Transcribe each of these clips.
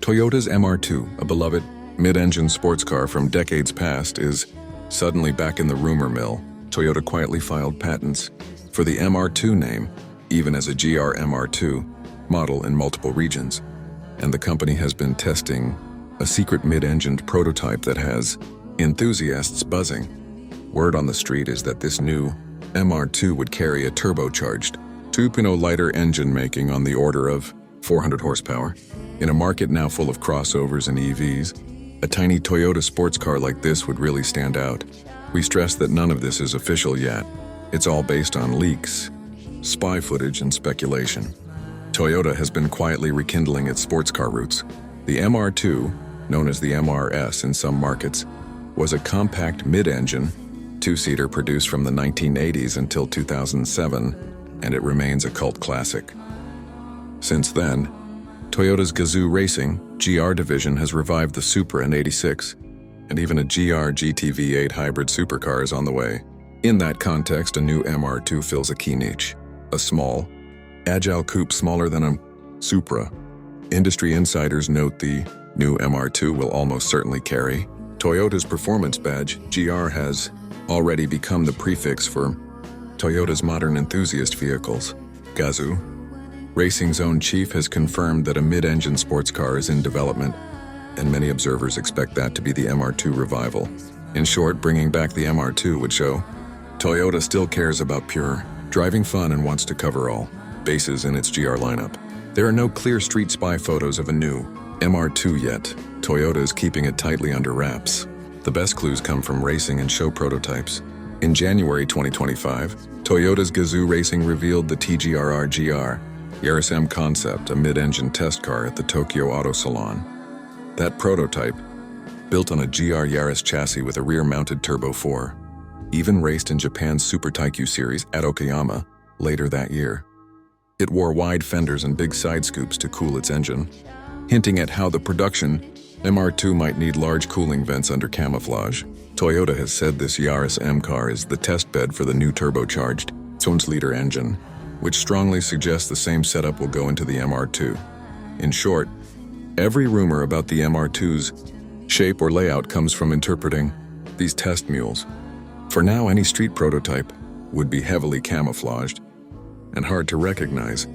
Toyota's MR2, a beloved mid-engine sports car from decades past, is suddenly back in the rumor mill. Toyota quietly filed patents for the MR2 name, even as a GR MR2 model in multiple regions. And the company has been testing a secret mid-engined prototype that has enthusiasts buzzing. Word on the street is that this new MR2 would carry a turbocharged 2.0 lighter engine, making on the order of 400 horsepower. In a market now full of crossovers and EVs, a tiny Toyota sports car like this would really stand out. We stress that none of this is official yet. It's all based on leaks, spy footage, and speculation. Toyota has been quietly rekindling its sports car roots. The MR2, known as the MRS in some markets, was a compact mid-engine two-seater produced from the 1980s until 2007, and it remains a cult classic. Since then, Toyota's Gazoo Racing GR division has revived the Supra in '86, and even a GR GT V8 hybrid supercar is on the way. In that context, a new MR2 fills a key niche. A small, agile coupe smaller than a Supra. Industry insiders note the new MR2 will almost certainly carry Toyota's performance badge. GR has already become the prefix for Toyota's modern enthusiast vehicles. Gazoo Racing's own chief has confirmed that a mid-engine sports car is in development, and many observers expect that to be the MR2 revival. In short, bringing back the MR2 would show Toyota still cares about pure driving fun and wants to cover all bases in its GR lineup. There are no clear street spy photos of a new MR2 yet. Toyota is keeping it tightly under wraps. The best clues come from racing and show prototypes. In January 2025, Toyota's Gazoo Racing revealed the TGRR GR Yaris M concept, a mid-engine test car at the Tokyo Auto Salon. That prototype, built on a GR Yaris chassis with a rear-mounted Turbo 4, even raced in Japan's Super Taikyu series at Okayama later that year. It wore wide fenders and big side scoops to cool its engine, hinting at how the production MR2 might need large cooling vents under camouflage. Toyota has said this Yaris M car is the test bed for the new turbocharged 2.0-liter engine, which strongly suggests the same setup will go into the MR2. In short, every rumor about the MR2's shape or layout comes from interpreting these test mules. For now, any street prototype would be heavily camouflaged and hard to recognize,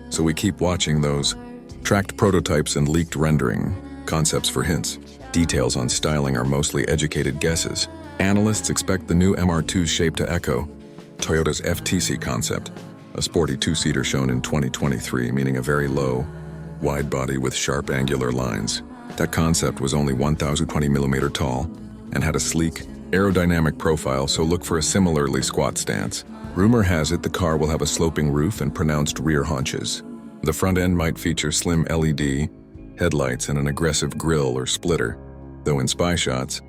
so we keep watching those tracked prototypes and leaked rendering concepts for hints. Details on styling are mostly educated guesses. Analysts expect the new MR2's shape to echo Toyota's FTC concept, a sporty two-seater shown in 2023, meaning a very low, wide body with sharp angular lines. That concept was only 1,020 millimeter tall and had a sleek, aerodynamic profile, so look for a similarly squat stance. Rumor has it the car will have a sloping roof and pronounced rear haunches. The front end might feature slim LED headlights and an aggressive grille or splitter, though in spy shots,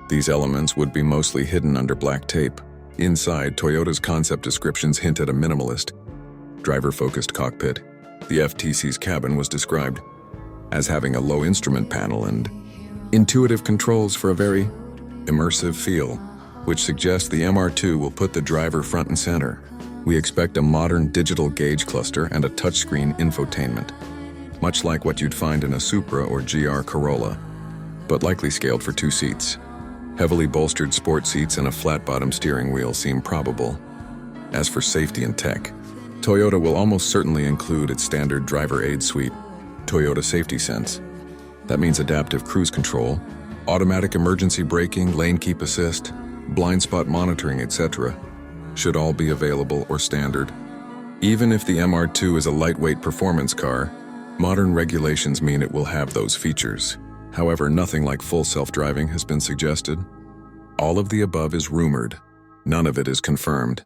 these elements would be mostly hidden under black tape. Inside, Toyota's concept descriptions hint at a minimalist, driver-focused cockpit. The FTC's cabin was described as having a low instrument panel and intuitive controls for a very immersive feel, which suggests the MR2 will put the driver front and center. We expect a modern digital gauge cluster and a touchscreen infotainment, much like what you'd find in a Supra or GR Corolla, but likely scaled for 2 seats. Heavily bolstered sport seats and a flat-bottom steering wheel seem probable. As for safety and tech, Toyota will almost certainly include its standard driver aid suite, Toyota Safety Sense. That means adaptive cruise control, automatic emergency braking, lane keep assist, blind spot monitoring, etc. should all be available or standard. Even if the MR2 is a lightweight performance car, modern regulations mean it will have those features. However, nothing like full self-driving has been suggested. All of the above is rumored. None of it is confirmed.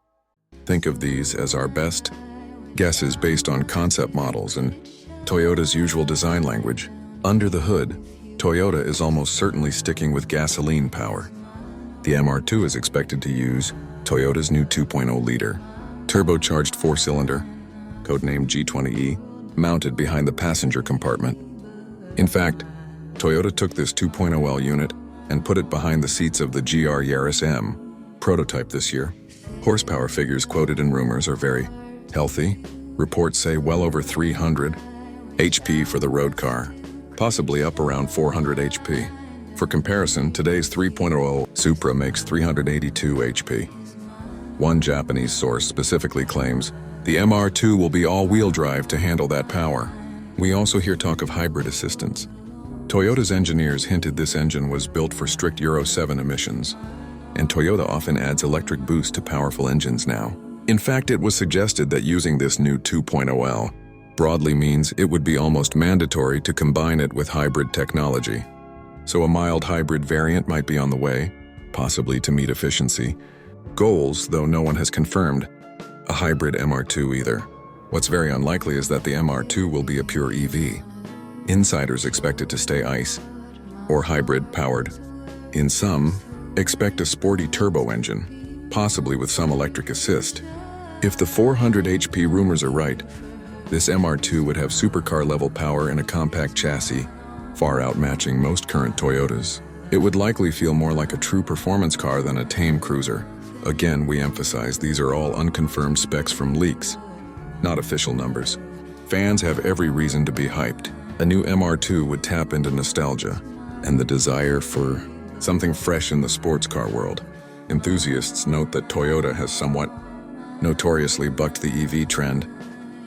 Think of these as our best guesses based on concept models and Toyota's usual design language. Under the hood, Toyota is almost certainly sticking with gasoline power. The MR2 is expected to use Toyota's new 2.0-liter turbocharged 4-cylinder, codenamed G20E, mounted behind the passenger compartment. In fact, Toyota took this 2.0L unit and put it behind the seats of the GR Yaris M prototype this year. Horsepower figures quoted in rumors are very healthy. Reports say well over 300 HP for the road car. possibly up around 400 HP. For comparison, today's 3.0 Supra makes 382 HP. One Japanese source specifically claims the MR2 will be all-wheel drive to handle that power. We also hear talk of hybrid assistance. Toyota's engineers hinted this engine was built for strict Euro 7 emissions, and Toyota often adds electric boost to powerful engines now. In fact, it was suggested that using this new 2.0L broadly means it would be almost mandatory to combine it with hybrid technology. So a mild hybrid variant might be on the way, possibly to meet efficiency goals, though no one has confirmed a hybrid MR2 either. What's very unlikely is that the MR2 will be a pure EV. Insiders expect it to stay ICE or hybrid powered. In some, expect a sporty turbo engine, possibly with some electric assist. If the 400 HP rumors are right, this MR2 would have supercar level power in a compact chassis, far outmatching most current Toyotas. It would likely feel more like a true performance car than a tame cruiser. Again, we emphasize these are all unconfirmed specs from leaks, not official numbers. Fans have every reason to be hyped. A new MR2 would tap into nostalgia and the desire for something fresh in the sports car world. Enthusiasts note that Toyota has somewhat notoriously bucked the EV trend,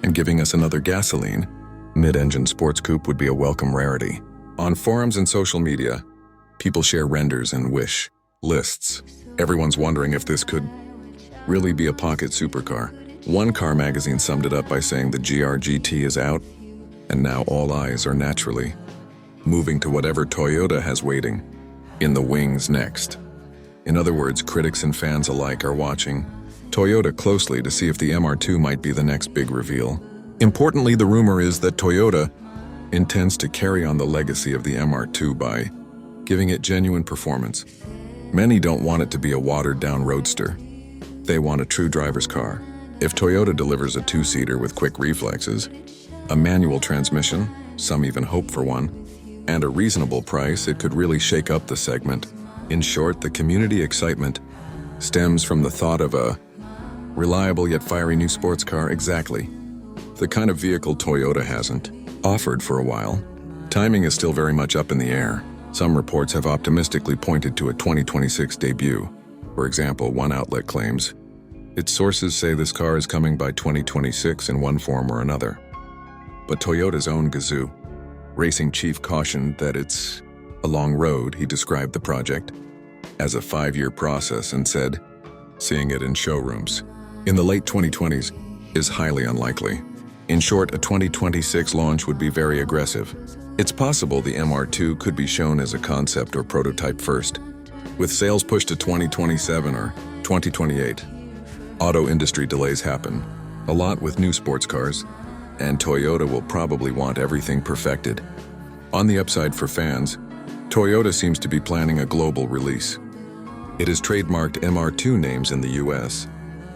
and giving us another gasoline, mid-engine sports coupe would be a welcome rarity. On forums and social media, people share renders and wish lists. Everyone's wondering if this could really be a pocket supercar. One car magazine summed it up by saying the GR GT is out, and now all eyes are naturally moving to whatever Toyota has waiting in the wings next. In other words, critics and fans alike are watching Toyota closely to see if the MR2 might be the next big reveal. Importantly, the rumor is that Toyota intends to carry on the legacy of the MR2 by giving it genuine performance. Many don't want it to be a watered-down roadster. They want a true driver's car. If Toyota delivers a two-seater with quick reflexes, a manual transmission, some even hope for one, and a reasonable price, it could really shake up the segment. In short, the community excitement stems from the thought of a reliable yet fiery new sports car, exactly the kind of vehicle Toyota hasn't offered for a while. Timing is still very much up in the air. Some reports have optimistically pointed to a 2026 debut. For example, one outlet claims its sources say this car is coming by 2026 in one form or another. But Toyota's own Gazoo racing chief cautioned that it's a long road. He described the project as a 5-year process and said, seeing it in showrooms in the late 2020s is highly unlikely. In short, a 2026 launch would be very aggressive. It's possible the MR2 could be shown as a concept or prototype first, with sales pushed to 2027 or 2028. Auto industry delays happen a lot with new sports cars, and Toyota will probably want everything perfected. On the upside for fans, Toyota seems to be planning a global release. It has trademarked MR2 names in the US,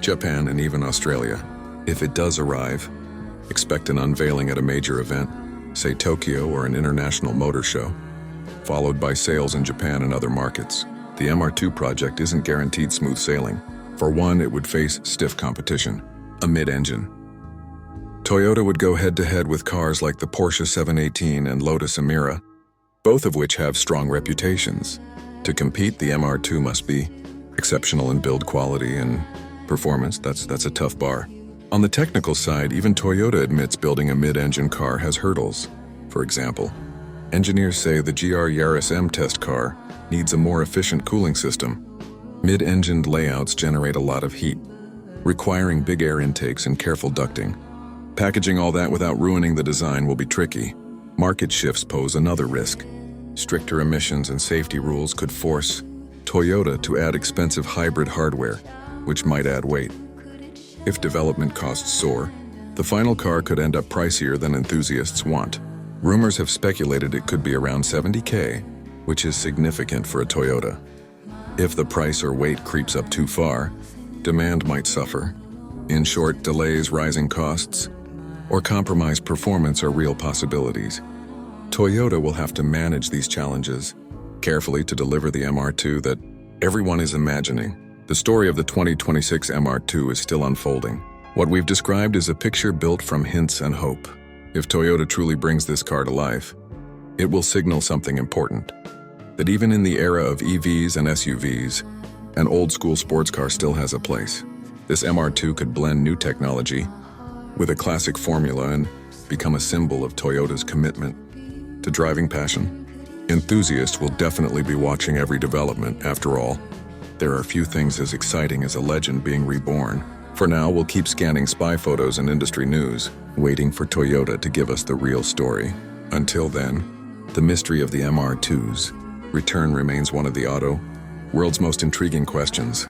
Japan, and even Australia. If it does arrive, expect an unveiling at a major event, say Tokyo or an international motor show, followed by sales in Japan and other markets. The MR2 project isn't guaranteed smooth sailing. For one, it would face stiff competition, a mid-engine. Toyota would go head-to-head with cars like the Porsche 718 and Lotus Emira, both of which have strong reputations. To compete, the MR2 must be exceptional in build quality and performance. That's a tough bar. On the technical side, even Toyota admits building a mid-engine car has hurdles. For example, engineers say the GR Yaris M test car needs a more efficient cooling system. Mid-engined layouts generate a lot of heat, requiring big air intakes and careful ducting. Packaging all that without ruining the design will be tricky. Market shifts pose another risk. Stricter emissions and safety rules could force Toyota to add expensive hybrid hardware, which might add weight. If development costs soar, the final car could end up pricier than enthusiasts want. Rumors have speculated it could be around $70K, which is significant for a Toyota. If the price or weight creeps up too far, demand might suffer. In short, delays, rising costs, or compromised performance are real possibilities. Toyota will have to manage these challenges carefully to deliver the MR2 that everyone is imagining. The story of the 2026 MR2 is still unfolding. What we've described is a picture built from hints and hope. If Toyota truly brings this car to life, It will signal something important, that even in the era of EVs and SUVs, an old-school sports car still has a place. This MR2 could blend new technology with a classic formula and become a symbol of Toyota's commitment to driving passion. Enthusiasts will definitely be watching every development. After all, there are few things as exciting as a legend being reborn. For now, we'll keep scanning spy photos and industry news, waiting for Toyota to give us the real story. Until then, the mystery of the MR2's return remains one of the auto world's most intriguing questions.